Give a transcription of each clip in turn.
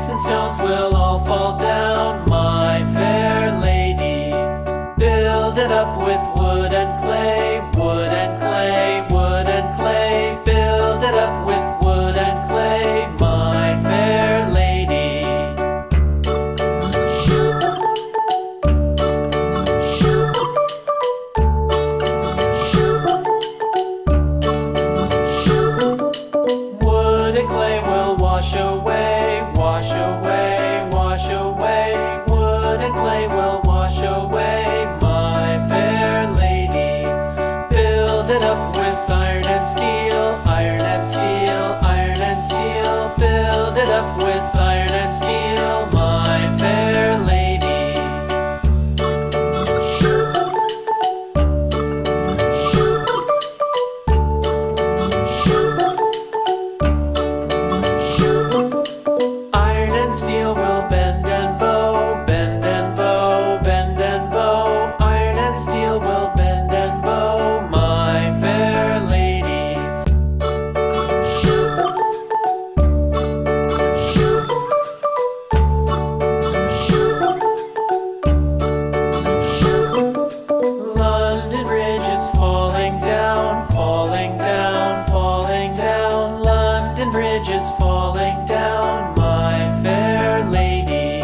Sticks and stones will all fall down, my fair lady. Build it up with wood and clay, wood and clay, wood and clay. Build it up with wood and clay, my fair lady. Wood and clay will wash away, wash away, wash away. Wood and clay will wash away, my fair lady. Build it up with iron and steel, iron and steel, iron and steel. Build it up with iron and steel, my fair lady. Iron and steel will bend and bow, bend and bow, bend and bow. Iron and steel will bend and bow, my fair lady. London Bridge is falling down, falling down, falling down. London Bridge is falling down, my fair lady.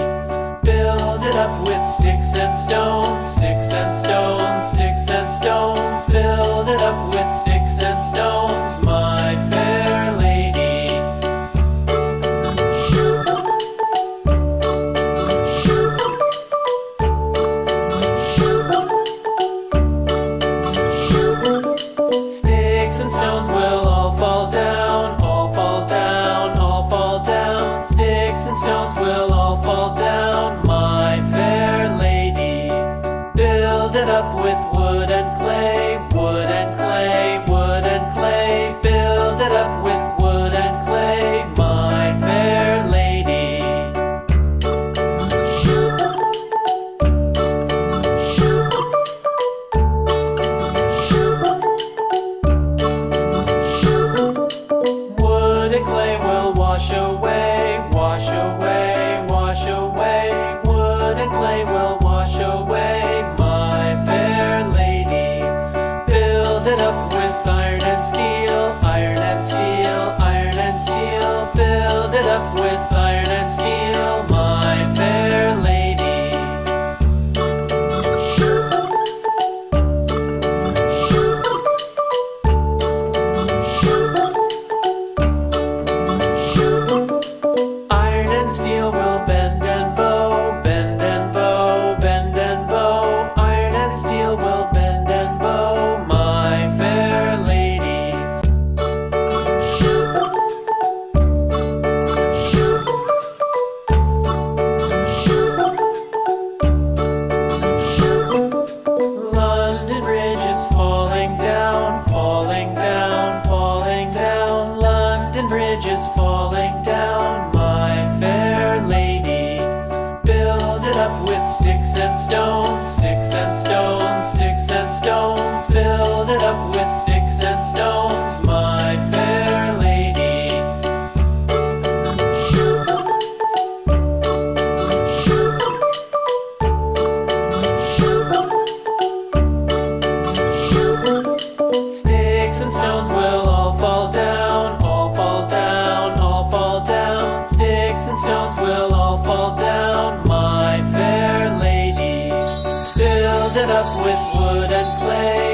Build it up with sticks and stones, sticks and stones, sticks and stones. Build it up with sticks and stones, my fair lady. Sticks and stones will all fall down, all fall down, all fall down. Sticks and stones will all fall down, my fair lady. Build it up with wood and clay, wood and clay, wood and clay. Build it up with wood and clay, my fair lady. Wood and clay will wash away, wash away, wash away. Wood and clay will wash away, my fair lady. Build it up with iron and steel, iron and steel, iron and steel. Build it up with iron and steel, my fair lady. Iron and steel will bend and bow, bend and bow, bend and bow. Iron and steel will bend and bow, my fair lady. London Bridge is falling down, falling down, falling down. London Bridge is falling down, my fair lady. Build it up with sticks and stones, sticks and stones, sticks and stones. Build it up with sticks and stones, my fair lady. Sticks and stones will all fall down, all fall down, all fall down. Sticks and stones will all fall down, my fair lady. Build it up with wood and clay,